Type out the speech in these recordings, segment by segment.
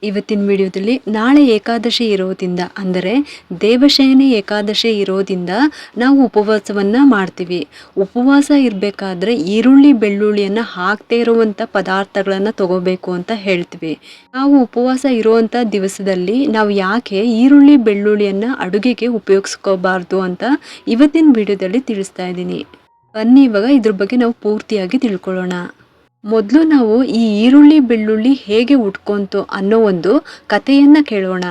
ಇವತ್ತಿನ ವಿಡಿಯೋದಲ್ಲಿ ನಾಳೆ ಏಕಾದಶಿ ಇರೋದ್ರಿಂದ ಅಂದರೆ ದೇವಶಯನಿ ಏಕಾದಶಿ ಇರೋದ್ರಿಂದ ನಾವು ಉಪವಾಸವನ್ನು ಮಾಡ್ತೀವಿ. ಉಪವಾಸ ಇರಬೇಕಾದ್ರೆ ಈರುಳ್ಳಿ ಬೆಳ್ಳುಳ್ಳಿಯನ್ನು ಹಾಕದೇ ಇರುವಂಥ ಪದಾರ್ಥಗಳನ್ನು ತಗೋಬೇಕು ಅಂತ ಹೇಳ್ತೀವಿ. ನಾವು ಉಪವಾಸ ಇರುವಂಥ ದಿವಸದಲ್ಲಿ ನಾವು ಯಾಕೆ ಈರುಳ್ಳಿ ಬೆಳ್ಳುಳ್ಳಿಯನ್ನು ಅಡುಗೆಗೆ ಉಪಯೋಗಿಸ್ಕೋಬಾರ್ದು ಅಂತ ಇವತ್ತಿನ ವಿಡಿಯೋದಲ್ಲಿ ತಿಳಿಸ್ತಾ ಇದ್ದೀನಿ. ಬನ್ನಿ ಇವಾಗ ಇದ್ರ ಬಗ್ಗೆ ನಾವು ಪೂರ್ತಿಯಾಗಿ ತಿಳ್ಕೊಳ್ಳೋಣ. ಮೊದಲು ನಾವು ಈ ಈರುಳ್ಳಿ ಬೆಳ್ಳುಳ್ಳಿ ಹೇಗೆ ಉಟ್ಕೊಂತು ಅನ್ನೋ ಒಂದು ಕಥೆಯನ್ನು ಕೇಳೋಣ.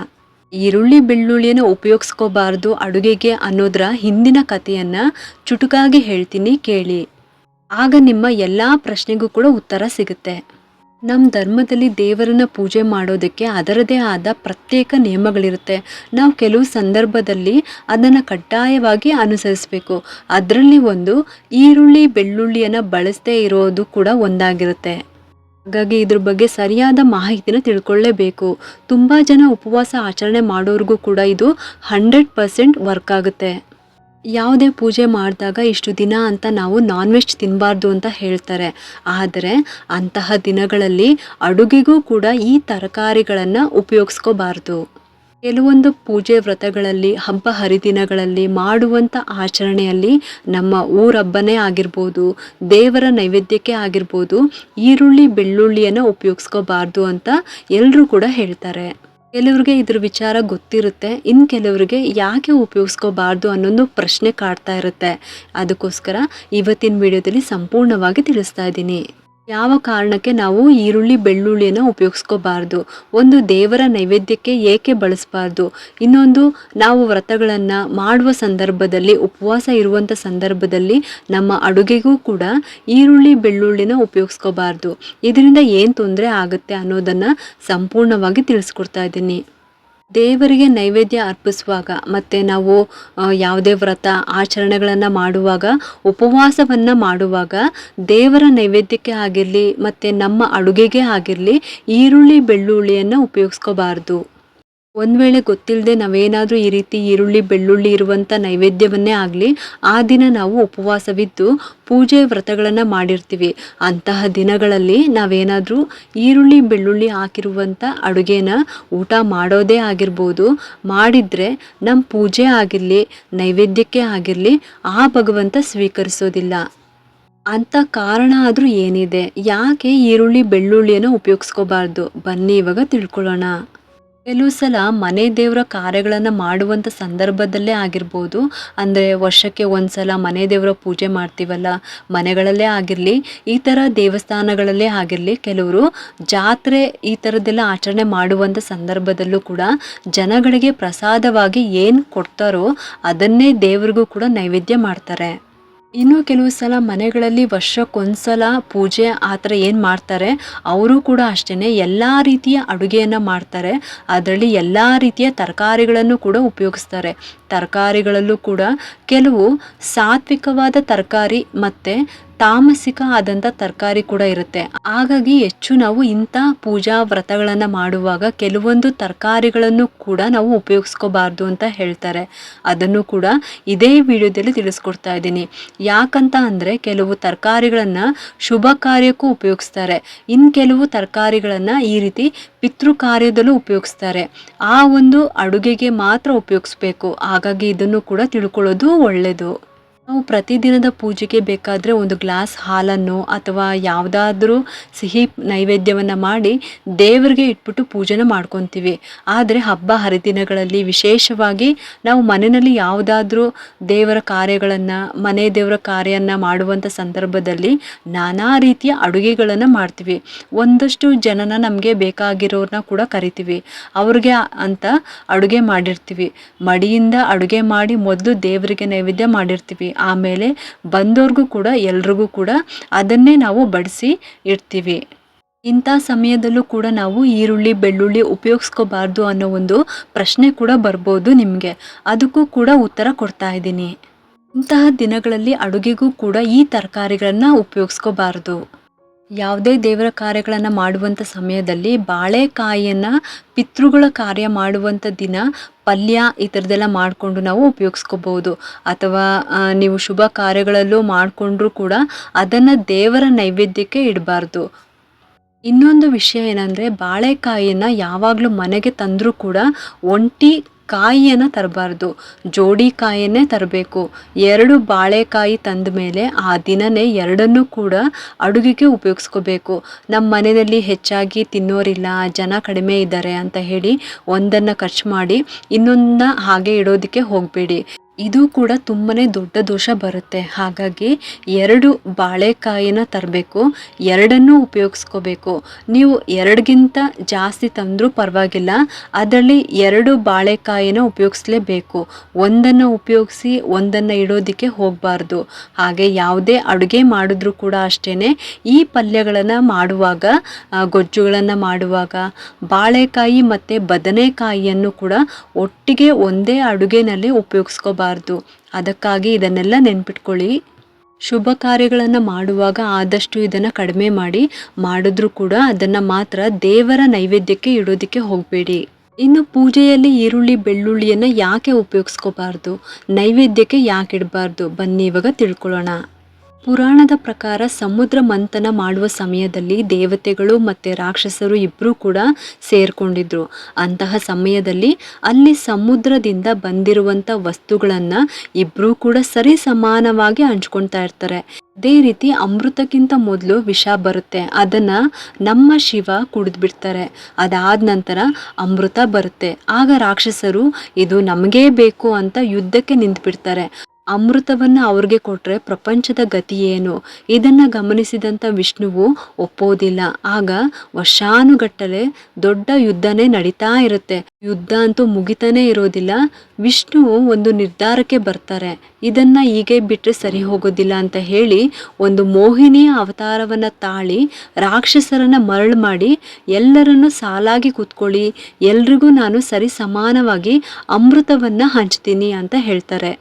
ಈರುಳ್ಳಿ ಬೆಳ್ಳುಳ್ಳಿಯನ್ನು ಉಪಯೋಗಿಸ್ಕೋಬಾರ್ದು ಅಡುಗೆಗೆ ಅನ್ನೋದರ ಹಿಂದಿನ ಕಥೆಯನ್ನು ಚುಟುಕಾಗಿ ಹೇಳ್ತೀನಿ ಕೇಳಿ. ಆಗ ನಿಮ್ಮ ಎಲ್ಲ ಪ್ರಶ್ನೆಗೂ ಕೂಡ ಉತ್ತರ ಸಿಗುತ್ತೆ. ನಮ್ಮ ಧರ್ಮದಲ್ಲಿ ದೇವರನ್ನ ಪೂಜೆ ಮಾಡೋದಕ್ಕೆ ಅದರದೇ ಆದ ಪ್ರತ್ಯೇಕ ನಿಯಮಗಳಿರುತ್ತೆ. ನಾವು ಕೆಲವು ಸಂದರ್ಭದಲ್ಲಿ ಅದನ್ನು ಕಡ್ಡಾಯವಾಗಿ ಅನುಸರಿಸಬೇಕು. ಅದರಲ್ಲಿ ಒಂದು ಈರುಳ್ಳಿ ಬೆಳ್ಳುಳ್ಳಿಯನ್ನು ಬಳಸದೇ ಇರೋದು ಕೂಡ ಒಂದಾಗಿರುತ್ತೆ. ಹಾಗಾಗಿ ಇದ್ರ ಬಗ್ಗೆ ಸರಿಯಾದ ಮಾಹಿತಿನ ತಿಳ್ಕೊಳ್ಳೇಬೇಕು. ತುಂಬ ಜನ ಉಪವಾಸ ಆಚರಣೆ ಮಾಡೋರಿಗೂ ಕೂಡ ಇದು 100% ವರ್ಕ್ ಆಗುತ್ತೆ. ಯಾವುದೇ ಪೂಜೆ ಮಾಡಿದಾಗ ಇಷ್ಟು ದಿನ ಅಂತ ನಾವು ನಾನ್ ವೆಜ್ ತಿನ್ನಬಾರ್ದು ಅಂತ ಹೇಳ್ತಾರೆ. ಆದರೆ ಅಂತಹ ದಿನಗಳಲ್ಲಿ ಅಡುಗೆಗೂ ಕೂಡ ಈ ತರಕಾರಿಗಳನ್ನು ಉಪಯೋಗಿಸ್ಕೋಬಾರ್ದು. ಕೆಲವೊಂದು ಪೂಜೆ ವ್ರತಗಳಲ್ಲಿ ಹಬ್ಬ ಹರಿದಿನಗಳಲ್ಲಿ ಮಾಡುವಂಥ ಆಚರಣೆಯಲ್ಲಿ ನಮ್ಮ ಊರಬ್ಬನೇ ಆಗಿರ್ಬೋದು, ದೇವರ ನೈವೇದ್ಯಕ್ಕೆ ಆಗಿರ್ಬೋದು, ಈರುಳ್ಳಿ ಬೆಳ್ಳುಳ್ಳಿಯನ್ನು ಉಪಯೋಗಿಸ್ಕೋಬಾರ್ದು ಅಂತ ಎಲ್ಲರೂ ಕೂಡ ಹೇಳ್ತಾರೆ. ಕೆಲವ್ರಿಗೆ ಇದ್ರ ವಿಚಾರ ಗೊತ್ತಿರುತ್ತೆ, ಇನ್ನು ಕೆಲವ್ರಿಗೆ ಯಾಕೆ ಉಪಯೋಗಿಸ್ಕೋಬಾರ್ದು ಅನ್ನೊಂದು ಪ್ರಶ್ನೆ ಕಾಡ್ತಾ ಇರುತ್ತೆ. ಅದಕ್ಕೋಸ್ಕರ ಇವತ್ತಿನ ವಿಡಿಯೋದಲ್ಲಿ ಸಂಪೂರ್ಣವಾಗಿ ತಿಳಿಸ್ತಾ ಇದ್ದೀನಿ. ಯಾವ ಕಾರಣಕ್ಕೆ ನಾವು ಈರುಳ್ಳಿ ಬೆಳ್ಳುಳ್ಳಿಯನ್ನು ಉಪಯೋಗಿಸ್ಕೋಬಾರ್ದು, ಒಂದು ದೇವರ ನೈವೇದ್ಯಕ್ಕೆ ಏಕೆ ಬಳಸಬಾರ್ದು, ಇನ್ನೊಂದು ನಾವು ವ್ರತಗಳನ್ನು ಮಾಡುವ ಸಂದರ್ಭದಲ್ಲಿ ಉಪವಾಸ ಇರುವಂಥ ಸಂದರ್ಭದಲ್ಲಿ ನಮ್ಮ ಅಡುಗೆಗೂ ಕೂಡ ಈರುಳ್ಳಿ ಬೆಳ್ಳುಳ್ಳಿನ ಉಪಯೋಗಿಸ್ಕೋಬಾರ್ದು, ಇದರಿಂದ ಏನು ತೊಂದರೆ ಆಗುತ್ತೆ ಅನ್ನೋದನ್ನು ಸಂಪೂರ್ಣವಾಗಿ ತಿಳಿಸ್ಕೊಡ್ತಾ ಇದ್ದೀನಿ. ದೇವರಿಗೆ ನೈವೇದ್ಯ ಅರ್ಪಿಸುವಾಗ ಮತ್ತು ನಾವು ಯಾವುದೇ ವ್ರತ ಆಚರಣೆಗಳನ್ನು ಮಾಡುವಾಗ ಉಪವಾಸವನ್ನು ಮಾಡುವಾಗ ದೇವರ ನೈವೇದ್ಯಕ್ಕೆ ಆಗಿರಲಿ ಮತ್ತು ನಮ್ಮ ಅಡುಗೆಗೆ ಆಗಿರಲಿ ಈರುಳ್ಳಿ ಬೆಳ್ಳುಳ್ಳಿಯನ್ನು ಉಪಯೋಗಿಸ್ಕೋಬಾರ್ದು. ಒಂದು ವೇಳೆ ಗೊತ್ತಿಲ್ಲದೆ ನಾವೇನಾದರೂ ಈ ರೀತಿ ಈರುಳ್ಳಿ ಬೆಳ್ಳುಳ್ಳಿ ಇರುವಂಥ ನೈವೇದ್ಯವನ್ನೇ ಆಗಲಿ ಆ ದಿನ ನಾವು ಉಪವಾಸವಿದ್ದು ಪೂಜೆ ವ್ರತಗಳನ್ನು ಮಾಡಿರ್ತೀವಿ. ಅಂತಹ ದಿನಗಳಲ್ಲಿ ನಾವೇನಾದರೂ ಈರುಳ್ಳಿ ಬೆಳ್ಳುಳ್ಳಿ ಹಾಕಿರುವಂಥ ಅಡುಗೆನ ಊಟ ಮಾಡೋದೇ ಆಗಿರ್ಬೋದು, ಮಾಡಿದರೆ ನಮ್ಮ ಪೂಜೆ ಆಗಿರಲಿ ನೈವೇದ್ಯಕ್ಕೆ ಆಗಿರಲಿ ಆ ಭಗವಂತ ಸ್ವೀಕರಿಸೋದಿಲ್ಲ. ಅಂಥ ಕಾರಣ ಆದರೂ ಏನಿದೆ, ಯಾಕೆ ಈರುಳ್ಳಿ ಬೆಳ್ಳುಳ್ಳಿಯನ್ನು ಉಪಯೋಗಿಸ್ಕೋಬಾರ್ದು ಬನ್ನಿ ಇವಾಗ ತಿಳ್ಕೊಳ್ಳೋಣ. ಕೆಲವು ಸಲ ಮನೆ ದೇವರ ಕಾರ್ಯಗಳನ್ನು ಮಾಡುವಂಥ ಸಂದರ್ಭದಲ್ಲೇ ಆಗಿರ್ಬೋದು, ಅಂದರೆ ವರ್ಷಕ್ಕೆ ಒಂದು ಸಲ ಮನೆ ದೇವರ ಪೂಜೆ ಮಾಡ್ತೀವಲ್ಲ, ಮನೆಗಳಲ್ಲೇ ಆಗಿರಲಿ ಈ ಥರ ದೇವಸ್ಥಾನಗಳಲ್ಲೇ ಆಗಿರಲಿ, ಕೆಲವರು ಜಾತ್ರೆ ಈ ಥರದ್ದೆಲ್ಲ ಆಚರಣೆ ಮಾಡುವಂಥ ಸಂದರ್ಭದಲ್ಲೂ ಕೂಡ ಜನಗಳಿಗೆ ಪ್ರಸಾದವಾಗಿ ಏನು ಕೊಡ್ತಾರೋ ಅದನ್ನೇ ದೇವರಿಗೂ ಕೂಡ ನೈವೇದ್ಯ ಮಾಡ್ತಾರೆ. ಇನ್ನು ಕೆಲವು ಸಲ ಮನೆಗಳಲ್ಲಿ ವರ್ಷಕ್ಕೊಂದ್ಸಲ ಪೂಜೆ ಆ ಥರ ಏನು ಮಾಡ್ತಾರೆ ಅವರು ಕೂಡ ಅಷ್ಟೇ ಎಲ್ಲ ರೀತಿಯ ಅಡುಗೆಯನ್ನು ಮಾಡ್ತಾರೆ. ಅದರಲ್ಲಿ ಎಲ್ಲ ರೀತಿಯ ತರಕಾರಿಗಳನ್ನು ಕೂಡ ಉಪಯೋಗಿಸ್ತಾರೆ. ತರಕಾರಿಗಳಲ್ಲೂ ಕೂಡ ಕೆಲವು ಸಾತ್ವಿಕವಾದ ತರಕಾರಿ ಮತ್ತು ತಾಮಸಿಕ ಆದಂಥ ತರಕಾರಿ ಕೂಡ ಇರುತ್ತೆ. ಹಾಗಾಗಿ ಹೆಚ್ಚು ನಾವು ಇಂಥ ಪೂಜಾ ವ್ರತಗಳನ್ನು ಮಾಡುವಾಗ ಕೆಲವೊಂದು ತರಕಾರಿಗಳನ್ನು ಕೂಡ ನಾವು ಉಪಯೋಗಿಸ್ಕೋಬಾರ್ದು ಅಂತ ಹೇಳ್ತಾರೆ. ಅದನ್ನು ಕೂಡ ಇದೇ ವಿಡಿಯೋದಲ್ಲಿ ತಿಳಿಸ್ಕೊಡ್ತಾ ಇದ್ದೀನಿ. ಯಾಕಂತ ಅಂದರೆ ಕೆಲವು ತರಕಾರಿಗಳನ್ನು ಶುಭ ಕಾರ್ಯಕ್ಕೂ ಉಪಯೋಗಿಸ್ತಾರೆ, ಇನ್ನು ಕೆಲವು ತರಕಾರಿಗಳನ್ನು ಈ ರೀತಿ ಪಿತೃ ಕಾರ್ಯದಲ್ಲೂ ಉಪಯೋಗಿಸ್ತಾರೆ. ಆ ಒಂದು ಅಡುಗೆಗೆ ಮಾತ್ರ ಉಪಯೋಗಿಸ್ಬೇಕು. ಹಾಗಾಗಿ ಇದನ್ನು ಕೂಡ ತಿಳ್ಕೊಳ್ಳೋದು ಒಳ್ಳೆಯದು. ನಾವು ಪ್ರತಿದಿನದ ಪೂಜೆಗೆ ಬೇಕಾದರೆ ಒಂದು ಗ್ಲಾಸ್ ಹಾಲನ್ನು ಅಥವಾ ಯಾವುದಾದ್ರೂ ಸಿಹಿ ನೈವೇದ್ಯವನ್ನು ಮಾಡಿ ದೇವರಿಗೆ ಇಟ್ಬಿಟ್ಟು ಪೂಜೆನ ಮಾಡ್ಕೊತೀವಿ. ಆದರೆ ಹಬ್ಬ ಹರಿದಿನಗಳಲ್ಲಿ ವಿಶೇಷವಾಗಿ ನಾವು ಮನೆಯಲ್ಲಿ ಯಾವುದಾದ್ರೂ ದೇವರ ಕಾರ್ಯಗಳನ್ನು ಮನೆ ದೇವರ ಕಾರ್ಯನ ಮಾಡುವಂಥ ಸಂದರ್ಭದಲ್ಲಿ ನಾನಾ ರೀತಿಯ ಅಡುಗೆಗಳನ್ನು ಮಾಡ್ತೀವಿ. ಒಂದಷ್ಟು ಜನನ ನಮಗೆ ಬೇಕಾಗಿರೋರನ್ನ ಕೂಡ ಕರಿತೀವಿ, ಅವ್ರಿಗೆ ಅಂತ ಅಡುಗೆ ಮಾಡಿರ್ತೀವಿ. ಮಡಿಯಿಂದ ಅಡುಗೆ ಮಾಡಿ ಮೊದಲು ದೇವರಿಗೆ ನೈವೇದ್ಯ ಮಾಡಿರ್ತೀವಿ, ಆಮೇಲೆ ಬಂದವ್ರಿಗೂ ಕೂಡ ಎಲ್ರಿಗೂ ಕೂಡ ಅದನ್ನೇ ನಾವು ಬಡಿಸಿ ಇಡ್ತೀವಿ. ಇಂಥ ಸಮಯದಲ್ಲೂ ಕೂಡ ನಾವು ಈರುಳ್ಳಿ ಬೆಳ್ಳುಳ್ಳಿ ಉಪಯೋಗಿಸ್ಕೋಬಾರ್ದು ಅನ್ನೋ ಒಂದು ಪ್ರಶ್ನೆ ಕೂಡ ಬರ್ಬೋದು ನಿಮಗೆ. ಅದಕ್ಕೂ ಕೂಡ ಉತ್ತರ ಕೊಡ್ತಾ ಇದ್ದೀನಿ. ಇಂತಹ ದಿನಗಳಲ್ಲಿ ಅಡುಗೆಗೂ ಕೂಡ ಈ ತರಕಾರಿಗಳನ್ನು ಉಪಯೋಗಿಸ್ಕೋಬಾರ್ದು. ಯಾವುದೇ ದೇವರ ಕಾರ್ಯಗಳನ್ನು ಮಾಡುವಂಥ ಸಮಯದಲ್ಲಿ ಬಾಳೆಕಾಯಿಯನ್ನು ಪಿತೃಗಳ ಕಾರ್ಯ ಮಾಡುವಂಥ ದಿನ ಪಲ್ಯ ಈ ಥರದ್ದೆಲ್ಲ ಮಾಡಿಕೊಂಡು ನಾವು ಉಪಯೋಗಿಸ್ಕೋಬೋದು. ಅಥವಾ ನೀವು ಶುಭ ಕಾರ್ಯಗಳಲ್ಲೂ ಮಾಡಿಕೊಂಡ್ರೂ ಕೂಡ ಅದನ್ನು ದೇವರ ನೈವೇದ್ಯಕ್ಕೆ ಇಡಬಾರ್ದು. ಇನ್ನೊಂದು ವಿಷಯ ಏನಂದರೆ, ಬಾಳೆಕಾಯಿಯನ್ನು ಯಾವಾಗಲೂ ಮನೆಗೆ ತಂದರೂ ಕೂಡ ಒಂಟಿ ಕಾಯಿಯನ್ನು ತರಬಾರ್ದು, ಜೋಡಿ ಕಾಯಿಯನ್ನೇ ತರಬೇಕು. 2 ಬಾಳೆಕಾಯಿ ತಂದ ಮೇಲೆ ಆ ದಿನವೇ ಎರಡನ್ನೂ ಕೂಡ ಅಡುಗೆಗೆ ಉಪಯೋಗಿಸ್ಕೋಬೇಕು. ನಮ್ಮ ಮನೆಯಲ್ಲಿ ಹೆಚ್ಚಾಗಿ ತಿನ್ನೋರಿಲ್ಲ, ಜನ ಕಡಿಮೆ ಇದ್ದಾರೆ ಅಂತ ಹೇಳಿ ಒಂದನ್ನು ಖರ್ಚು ಮಾಡಿ ಇನ್ನೊಂದನ್ನ ಹಾಗೆ ಇಡೋದಕ್ಕೆ ಹೋಗಬೇಡಿ. ಇದು ಕೂಡ ತುಂಬಾ ದೊಡ್ಡ ದೋಷ ಬರುತ್ತೆ. ಹಾಗಾಗಿ 2 ಬಾಳೆಕಾಯಿನ ತರಬೇಕು, ಎರಡನ್ನೂ ಉಪಯೋಗಿಸ್ಕೋಬೇಕು. ನೀವು 2ಗಿಂತ ಜಾಸ್ತಿ ತಂದರೂ ಪರವಾಗಿಲ್ಲ, ಅದರಲ್ಲಿ 2 ಬಾಳೆಕಾಯಿನ ಉಪಯೋಗಿಸ್ಲೇಬೇಕು. ಒಂದನ್ನು ಉಪಯೋಗಿಸಿ ಒಂದನ್ನು ಇಡೋದಕ್ಕೆ ಹೋಗಬಾರ್ದು. ಹಾಗೆ ಯಾವುದೇ ಅಡುಗೆ ಮಾಡಿದ್ರೂ ಕೂಡ ಅಷ್ಟೇ, ಈ ಪಲ್ಯಗಳನ್ನು ಮಾಡುವಾಗ, ಗೊಜ್ಜುಗಳನ್ನು ಮಾಡುವಾಗ ಬಾಳೆಕಾಯಿ ಮತ್ತು ಬದನೆಕಾಯಿಯನ್ನು ಕೂಡ ಒಟ್ಟಿಗೆ ಒಂದೇ ಅಡುಗೆನಲ್ಲಿ ಉಪಯೋಗಿಸ್ಕೋಬಾರ್ದು. ಅದಕ್ಕಾಗಿ ಇದನ್ನೆಲ್ಲ ನೆನ್ಪಿಟ್ಕೊಳ್ಳಿ. ಶುಭ ಕಾರ್ಯಗಳನ್ನು ಮಾಡುವಾಗ ಆದಷ್ಟು ಇದನ್ನು ಕಡಿಮೆ ಮಾಡಿದ್ರೂ ಕೂಡ ಅದನ್ನು ಮಾತ್ರ ದೇವರ ನೈವೇದ್ಯಕ್ಕೆ ಇಡೋದಕ್ಕೆ ಹೋಗಬೇಡಿ. ಇನ್ನು ಪೂಜೆಯಲ್ಲಿ ಈರುಳ್ಳಿ ಬೆಳ್ಳುಳ್ಳಿಯನ್ನು ಯಾಕೆ ಉಪಯೋಗಿಸ್ಕೋಬಾರ್ದು, ನೈವೇದ್ಯಕ್ಕೆ ಯಾಕೆ ಇಡಬಾರ್ದು, ಬನ್ನಿ ಇವಾಗ ತಿಳ್ಕೊಳ್ಳೋಣ. ಪುರಾಣದ ಪ್ರಕಾರ ಸಮುದ್ರ ಮಂಥನ ಮಾಡುವ ಸಮಯದಲ್ಲಿ ದೇವತೆಗಳು ಮತ್ತು ರಾಕ್ಷಸರು ಇಬ್ಬರೂ ಕೂಡ ಸೇರ್ಕೊಂಡಿದ್ರು. ಅಂತಹ ಸಮಯದಲ್ಲಿ ಅಲ್ಲಿ ಸಮುದ್ರದಿಂದ ಬಂದಿರುವಂಥ ವಸ್ತುಗಳನ್ನು ಇಬ್ಬರೂ ಕೂಡ ಸರಿ ಸಮಾನವಾಗಿ ಹಂಚ್ಕೊಳ್ತಾ ಇರ್ತಾರೆ. ಅದೇ ರೀತಿ ಅಮೃತಕ್ಕಿಂತ ಮೊದಲು ವಿಷ ಬರುತ್ತೆ, ಅದನ್ನು ನಮ್ಮ ಶಿವ ಕುಡಿದ್ಬಿಡ್ತಾರೆ. ಅದಾದ ನಂತರ ಅಮೃತ ಬರುತ್ತೆ. ಆಗ ರಾಕ್ಷಸರು ಇದು ನಮಗೇ ಬೇಕು ಅಂತ ಯುದ್ಧಕ್ಕೆ ನಿಂತುಬಿಡ್ತಾರೆ. ಅಮೃತವನ್ನು ಅವ್ರಿಗೆ ಕೊಟ್ಟರೆ ಪ್ರಪಂಚದ ಗತಿ ಏನು? ಇದನ್ನು ಗಮನಿಸಿದಂಥ ವಿಷ್ಣುವು ಒಪ್ಪೋದಿಲ್ಲ. ಆಗ ವರ್ಷಾನುಗಟ್ಟಲೆ ದೊಡ್ಡ ಯುದ್ಧನೇ ನಡೀತಾ ಇರುತ್ತೆ. ಯುದ್ಧ ಅಂತೂ ಮುಗಿತಾನೇ ಇರೋದಿಲ್ಲ. ವಿಷ್ಣು ಒಂದು ನಿರ್ಧಾರಕ್ಕೆ ಬರ್ತಾರೆ, ಇದನ್ನು ಹೀಗೆ ಬಿಟ್ಟರೆ ಸರಿ ಹೋಗೋದಿಲ್ಲ ಅಂತ ಹೇಳಿ ಒಂದು ಮೋಹಿನಿಯ ಅವತಾರವನ್ನು ತಾಳಿ ರಾಕ್ಷಸರನ್ನು ಮರಳು ಮಾಡಿ ಎಲ್ಲರನ್ನು ಸಾಲಾಗಿ ಕೂತ್ಕೊಳ್ಳಿ, ಎಲ್ರಿಗೂ ನಾನು ಸರಿ ಸಮಾನವಾಗಿ ಅಮೃತವನ್ನು ಹಂಚ್ತೀನಿ ಅಂತ ಹೇಳ್ತಾರೆ.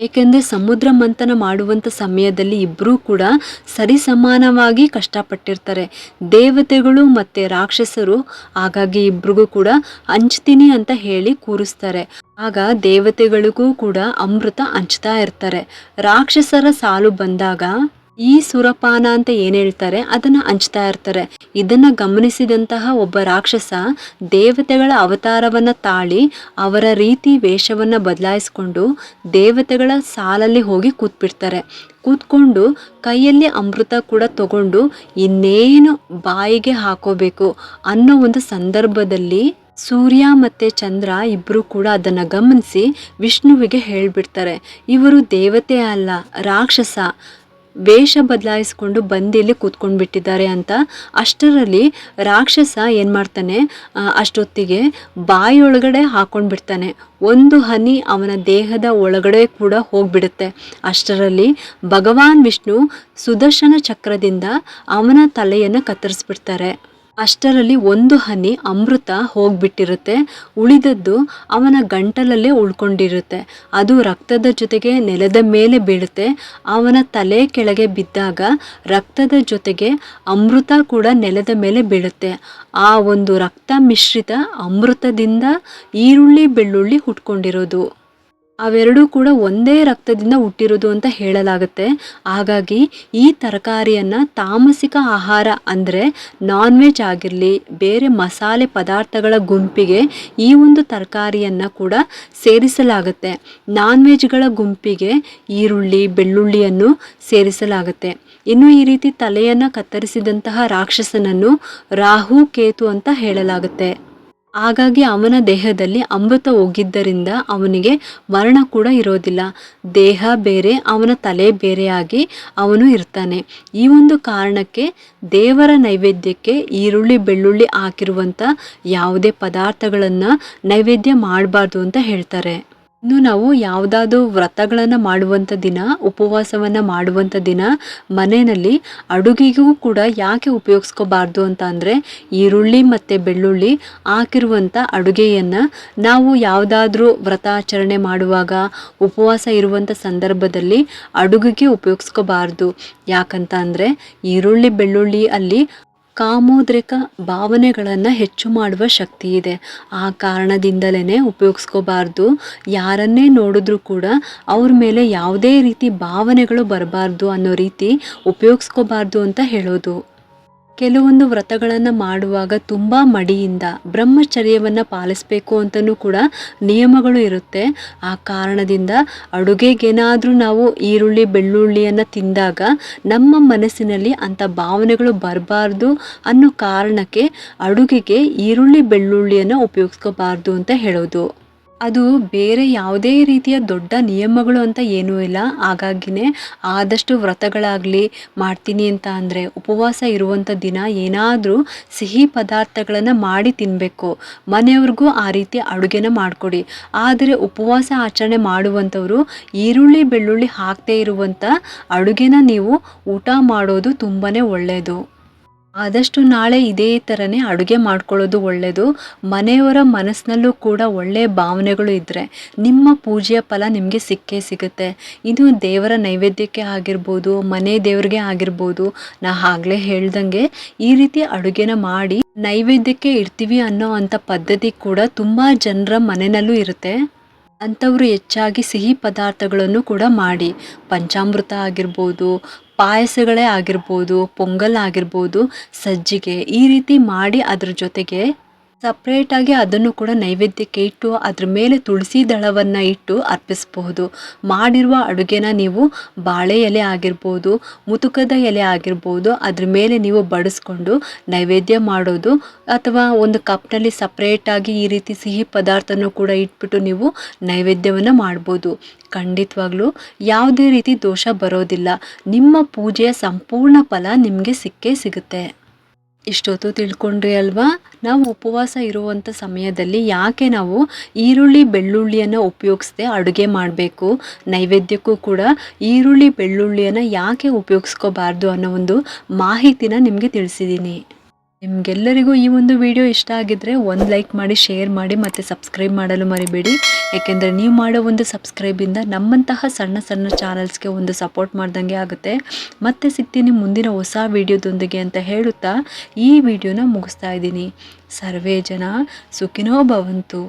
ಏಕೆಂದರೆ ಸಮುದ್ರ ಮಂಥನ ಮಾಡುವಂಥ ಸಮಯದಲ್ಲಿ ಇಬ್ಬರೂ ಕೂಡ ಸರಿ ಸಮಾನವಾಗಿ ಕಷ್ಟಪಟ್ಟಿರ್ತಾರೆ, ದೇವತೆಗಳು ಮತ್ತು ರಾಕ್ಷಸರು. ಹಾಗಾಗಿ ಇಬ್ರಿಗೂ ಕೂಡ ಹಂಚ್ತೀನಿ ಅಂತ ಹೇಳಿ ಕೂರಿಸ್ತಾರೆ. ಆಗ ದೇವತೆಗಳಿಗೂ ಕೂಡ ಅಮೃತ ಹಂಚ್ತಾ ಇರ್ತಾರೆ. ರಾಕ್ಷಸರ ಸಾಲು ಬಂದಾಗ ಈ ಸುರಪಾನ ಅಂತ ಏನು ಹೇಳ್ತಾರೆ ಅದನ್ನು ಹಂಚ್ತಾ ಇರ್ತಾರೆ. ಇದನ್ನು ಗಮನಿಸಿದಂತಹ ಒಬ್ಬ ರಾಕ್ಷಸ ದೇವತೆಗಳ ಅವತಾರವನ್ನು ತಾಳಿ ಅವರ ರೀತಿ ವೇಷವನ್ನು ಬದಲಾಯಿಸ್ಕೊಂಡು ದೇವತೆಗಳ ಸಾಲಲ್ಲಿ ಹೋಗಿ ಕೂತ್ಬಿಡ್ತಾರೆ. ಕೂತ್ಕೊಂಡು ಕೈಯಲ್ಲಿ ಅಮೃತ ಕೂಡ ತಗೊಂಡು ಇನ್ನೇನು ಬಾಯಿಗೆ ಹಾಕೋಬೇಕು ಅನ್ನೋ ಒಂದು ಸಂದರ್ಭದಲ್ಲಿ ಸೂರ್ಯ ಮತ್ತು ಚಂದ್ರ ಇಬ್ಬರು ಕೂಡ ಅದನ್ನು ಗಮನಿಸಿ ವಿಷ್ಣುವಿಗೆ ಹೇಳಿಬಿಡ್ತಾರೆ, ಇವರು ದೇವತೆ ಅಲ್ಲ, ರಾಕ್ಷಸ, ವೇಷ ಬದಲಾಯಿಸ್ಕೊಂಡು ಬಂದಿಲ್ಲಿ ಕೂತ್ಕೊಂಡು ಬಿಟ್ಟಿದ್ದಾರೆ ಅಂತ. ಅಷ್ಟರಲ್ಲಿ ರಾಕ್ಷಸ ಏನು ಮಾಡ್ತಾನೆ, ಅಷ್ಟೊತ್ತಿಗೆ ಬಾಯಿಯೊಳಗಡೆ ಹಾಕ್ಕೊಂಡ್ಬಿಡ್ತಾನೆ. ಒಂದು ಹನಿ ಅವನ ದೇಹದ ಒಳಗಡೆ ಕೂಡ ಹೋಗ್ಬಿಡುತ್ತೆ. ಅಷ್ಟರಲ್ಲಿ ಭಗವಾನ್ ವಿಷ್ಣು ಸುದರ್ಶನ ಚಕ್ರದಿಂದ ಅವನ ತಲೆಯನ್ನು ಕತ್ತರಿಸ್ಬಿಡ್ತಾರೆ. ಅಷ್ಟರಲ್ಲಿ ಒಂದು ಹನಿ ಅಮೃತ ಹೋಗ್ಬಿಟ್ಟಿರುತ್ತೆ, ಉಳಿದದ್ದು ಅವನ ಗಂಟಲಲ್ಲೇ ಉಳ್ಕೊಂಡಿರುತ್ತೆ. ಅದು ರಕ್ತದ ಜೊತೆಗೆ ನೆಲದ ಮೇಲೆ ಬೀಳುತ್ತೆ. ಅವನ ತಲೆ ಕೆಳಗೆ ಬಿದ್ದಾಗ ರಕ್ತದ ಜೊತೆಗೆ ಅಮೃತ ಕೂಡ ನೆಲದ ಮೇಲೆ ಬೀಳುತ್ತೆ. ಆ ಒಂದು ರಕ್ತ ಮಿಶ್ರಿತ ಅಮೃತದಿಂದ ಈರುಳ್ಳಿ ಬೆಳ್ಳುಳ್ಳಿ ಹುಟ್ಕೊಂಡಿರೋದು. ಅವೆರಡೂ ಕೂಡ ಒಂದೇ ರಕ್ತದಿಂದ ಹುಟ್ಟಿರೋದು ಅಂತ ಹೇಳಲಾಗುತ್ತೆ. ಹಾಗಾಗಿ ಈ ತರಕಾರಿಯನ್ನು ತಾಮಸಿಕ ಆಹಾರ ಅಂದರೆ ನಾನ್ ವೆಜ್ ಆಗಿರಲಿ, ಬೇರೆ ಮಸಾಲೆ ಪದಾರ್ಥಗಳ ಗುಂಪಿಗೆ ಈ ಒಂದು ತರಕಾರಿಯನ್ನು ಕೂಡ ಸೇರಿಸಲಾಗುತ್ತೆ. ನಾನ್ ವೆಜ್ಗಳ ಗುಂಪಿಗೆ ಈರುಳ್ಳಿ ಬೆಳ್ಳುಳ್ಳಿಯನ್ನು ಸೇರಿಸಲಾಗುತ್ತೆ. ಇನ್ನು ಈ ರೀತಿ ತಲೆಯನ್ನು ಕತ್ತರಿಸಿದಂತಹ ರಾಕ್ಷಸನನ್ನು ರಾಹು ಕೇತು ಅಂತ ಹೇಳಲಾಗುತ್ತೆ. ಹಾಗಾಗಿ ಅವನ ದೇಹದಲ್ಲಿ ಅಮೃತ ಹೋಗಿದ್ದರಿಂದ ಅವನಿಗೆ ಮರಣ ಕೂಡ ಇರೋದಿಲ್ಲ. ದೇಹ ಬೇರೆ, ಅವನ ತಲೆ ಬೇರೆಯಾಗಿ ಅವನು ಇರ್ತಾನೆ. ಈ ಒಂದು ಕಾರಣಕ್ಕೆ ದೇವರ ನೈವೇದ್ಯಕ್ಕೆ ಈರುಳ್ಳಿ ಬೆಳ್ಳುಳ್ಳಿ ಹಾಕಿರುವಂಥ ಯಾವುದೇ ಪದಾರ್ಥಗಳನ್ನು ನೈವೇದ್ಯ ಮಾಡಬಾರ್ದು ಅಂತ ಹೇಳ್ತಾರೆ. ಇನ್ನು ನಾವು ಯಾವುದಾದ್ರೂ ವ್ರತಗಳನ್ನು ಮಾಡುವಂಥ ದಿನ, ಉಪವಾಸವನ್ನು ಮಾಡುವಂಥ ದಿನ ಮನೆಯಲ್ಲಿ ಅಡುಗೆಗೂ ಕೂಡ ಯಾಕೆ ಉಪಯೋಗಿಸ್ಕೋಬಾರ್ದು ಅಂತ ಅಂದರೆ, ಈರುಳ್ಳಿ ಮತ್ತು ಬೆಳ್ಳುಳ್ಳಿ ಹಾಕಿರುವಂಥ ಅಡುಗೆಯನ್ನು ನಾವು ಯಾವುದಾದ್ರೂ ವ್ರತಾಚರಣೆ ಮಾಡುವಾಗ, ಉಪವಾಸ ಇರುವಂಥ ಸಂದರ್ಭದಲ್ಲಿ ಅಡುಗೆಗೆ ಉಪಯೋಗಿಸ್ಕೋಬಾರ್ದು. ಯಾಕಂತ ಅಂದರೆ ಈರುಳ್ಳಿ ಬೆಳ್ಳುಳ್ಳಿ ಅಲ್ಲಿ ಕಾಮೋದ್ರೇಕ ಭಾವನೆಗಳನ್ನು ಹೆಚ್ಚು ಮಾಡುವ ಶಕ್ತಿ ಇದೆ. ಆ ಕಾರಣದಿಂದಲೇ ಉಪಯೋಗಿಸ್ಕೋಬಾರ್ದು. ಯಾರನ್ನೇ ನೋಡಿದ್ರೂ ಕೂಡ ಅವ್ರ ಮೇಲೆ ಯಾವುದೇ ರೀತಿ ಭಾವನೆಗಳು ಬರಬಾರ್ದು ಅನ್ನೋ ರೀತಿ ಉಪಯೋಗಿಸ್ಕೋಬಾರ್ದು ಅಂತ ಹೇಳೋದು. ಕೆಲವೊಂದು ವ್ರತಗಳನ್ನು ಮಾಡುವಾಗ ತುಂಬ ಮಡಿಯಿಂದ ಬ್ರಹ್ಮಚರ್ಯವನ್ನು ಪಾಲಿಸಬೇಕು ಅಂತಲೂ ಕೂಡ ನಿಯಮಗಳು ಇರುತ್ತೆ. ಆ ಕಾರಣದಿಂದ ಅಡುಗೆಗೇನಾದರೂ ನಾವು ಈರುಳ್ಳಿ ಬೆಳ್ಳುಳ್ಳಿಯನ್ನು ತಿಂದಾಗ ನಮ್ಮ ಮನಸ್ಸಿನಲ್ಲಿ ಅಂಥ ಭಾವನೆಗಳು ಬರಬಾರ್ದು ಅನ್ನೋ ಕಾರಣಕ್ಕೆ ಅಡುಗೆಗೆ ಈರುಳ್ಳಿ ಬೆಳ್ಳುಳ್ಳಿಯನ್ನು ಉಪಯೋಗಿಸ್ಕೋಬಾರ್ದು ಅಂತ ಹೇಳೋದು. ಅದು ಬೇರೆ ಯಾವುದೇ ರೀತಿಯ ದೊಡ್ಡ ನಿಯಮಗಳು ಅಂತ ಏನೂ ಇಲ್ಲ. ಹಾಗಾಗಿನೇ ಆದಷ್ಟು ವ್ರತಗಳಾಗಲಿ ಮಾಡ್ತೀನಿ ಅಂತ ಅಂದರೆ ಉಪವಾಸ ಇರುವಂಥ ದಿನ ಏನಾದರೂ ಸಿಹಿ ಪದಾರ್ಥಗಳನ್ನು ಮಾಡಿ ತಿನ್ನಬೇಕು. ಮನೆಯವ್ರಿಗೂ ಆ ರೀತಿ ಅಡುಗೆನ ಮಾಡಿಕೊಡಿ. ಆದರೆ ಉಪವಾಸ ಆಚರಣೆ ಮಾಡುವಂಥವರು ಈರುಳ್ಳಿ ಬೆಳ್ಳುಳ್ಳಿ ಹಾಕದೇ ಇರುವಂಥ ಅಡುಗೆನ ನೀವು ಊಟ ಮಾಡೋದು ತುಂಬಾ ಒಳ್ಳೆಯದು. ಆದಷ್ಟು ನಾಳೆ ಇದೇ ಥರನೇ ಅಡುಗೆ ಮಾಡ್ಕೊಳ್ಳೋದು ಒಳ್ಳೆಯದು. ಮನೆಯವರ ಮನಸ್ಸಿನಲ್ಲೂ ಕೂಡ ಒಳ್ಳೆಯ ಭಾವನೆಗಳು ಇದ್ದರೆ ನಿಮ್ಮ ಪೂಜೆಯ ಫಲ ನಿಮಗೆ ಸಿಕ್ಕೇ ಸಿಗುತ್ತೆ. ಇದು ದೇವರ ನೈವೇದ್ಯಕ್ಕೆ ಆಗಿರ್ಬೋದು, ಮನೆ ದೇವ್ರಿಗೆ ಆಗಿರ್ಬೋದು. ನಾ ಆಗಲೇ ಹೇಳ್ದಂಗೆ ಈ ರೀತಿ ಅಡುಗೆನ ಮಾಡಿ ನೈವೇದ್ಯಕ್ಕೆ ಇಡ್ತೀವಿ ಅನ್ನೋ ಅಂಥ ಪದ್ಧತಿ ಕೂಡ ತುಂಬ ಜನರ ಮನೆಯಲ್ಲೂ ಇರುತ್ತೆ. ಅಂಥವರು ಹೆಚ್ಚಾಗಿ ಸಿಹಿ ಪದಾರ್ಥಗಳನ್ನು ಕೂಡ ಮಾಡಿ ಪಂಚಾಮೃತ ಆಗಿರ್ಬೋದು, ಪಾಯಸಗಳೇ ಆಗಿರ್ಬೋದು, ಪೊಂಗಲ್ ಆಗಿರ್ಬೋದು, ಸಜ್ಜಿಗೆ ಈ ರೀತಿ ಮಾಡಿ ಅದ್ರ ಜೊತೆಗೆ ಸಪ್ರೇಟಾಗಿ ಅದನ್ನು ಕೂಡ ನೈವೇದ್ಯಕ್ಕೆ ಇಟ್ಟು ಅದ್ರ ಮೇಲೆ ತುಳಸಿ ದಳವನ್ನು ಇಟ್ಟು ಅರ್ಪಿಸಬಹುದು. ಮಾಡಿರುವ ಅಡುಗೆನ ನೀವು ಬಾಳೆ ಎಲೆ ಆಗಿರ್ಬೋದು, ಮುತುಕದ ಎಲೆ ಆಗಿರ್ಬೋದು ಅದ್ರ ಮೇಲೆ ನೀವು ಬಡಿಸ್ಕೊಂಡು ನೈವೇದ್ಯ ಮಾಡೋದು, ಅಥವಾ ಒಂದು ಕಪ್ನಲ್ಲಿ ಸಪ್ರೇಟಾಗಿ ಈ ರೀತಿ ಸಿಹಿ ಪದಾರ್ಥನೂ ಕೂಡ ಇಟ್ಬಿಟ್ಟು ನೀವು ನೈವೇದ್ಯವನ್ನು ಮಾಡ್ಬೋದು. ಖಂಡಿತವಾಗ್ಲೂ ಯಾವುದೇ ರೀತಿ ದೋಷ ಬರೋದಿಲ್ಲ. ನಿಮ್ಮ ಪೂಜೆಯ ಸಂಪೂರ್ಣ ಫಲ ನಿಮಗೆ ಸಿಕ್ಕೇ ಸಿಗುತ್ತೆ. ಇಷ್ಟೊತ್ತು ತಿಳ್ಕೊಂಡ್ರಿ ಅಲ್ವಾ? ನಾವು ಉಪವಾಸ ಇರುವಂಥ ಸಮಯದಲ್ಲಿ ಯಾಕೆ ನಾವು ಈರುಳ್ಳಿ ಬೆಳ್ಳುಳ್ಳಿಯನ್ನು ಉಪಯೋಗಿಸದೆ ಅಡುಗೆ ಮಾಡಬೇಕು, ನೈವೇದ್ಯಕ್ಕೂ ಕೂಡ ಈರುಳ್ಳಿ ಬೆಳ್ಳುಳ್ಳಿಯನ್ನು ಯಾಕೆ ಉಪಯೋಗಿಸ್ಕೋಬಾರ್ದು ಅನ್ನೋ ಒಂದು ಮಾಹಿತಿನ ನಿಮಗೆ ತಿಳಿಸಿದ್ದೀನಿ. ನಿಮಗೆಲ್ಲರಿಗೂ ಈ ಒಂದು ವಿಡಿಯೋ ಇಷ್ಟ ಆಗಿದ್ದರೆ ಒಂದು ಲೈಕ್ ಮಾಡಿ, ಶೇರ್ ಮಾಡಿ ಮತ್ತು ಸಬ್ಸ್ಕ್ರೈಬ್ ಮಾಡಲು ಮರಿಬೇಡಿ. ಏಕೆಂದರೆ ನೀವು ಮಾಡೋ ಒಂದು ಸಬ್ಸ್ಕ್ರೈಬಿಂದ ನಮ್ಮಂತಹ ಸಣ್ಣ ಸಣ್ಣ ಚಾನಲ್ಸ್ಗೆ ಒಂದು ಸಪೋರ್ಟ್ ಮಾಡ್ದಂಗೆ ಆಗುತ್ತೆ. ಮತ್ತೆ ಸಿಗ್ತೀನಿ ಮುಂದಿನ ಹೊಸ ವಿಡಿಯೋದೊಂದಿಗೆ ಅಂತ ಹೇಳುತ್ತಾ ಈ ವಿಡಿಯೋನ ಮುಗಿಸ್ತಾ ಇದ್ದೀನಿ. ಸರ್ವೇ ಜನ ಸುಖಿನೋ ಭವಂತು.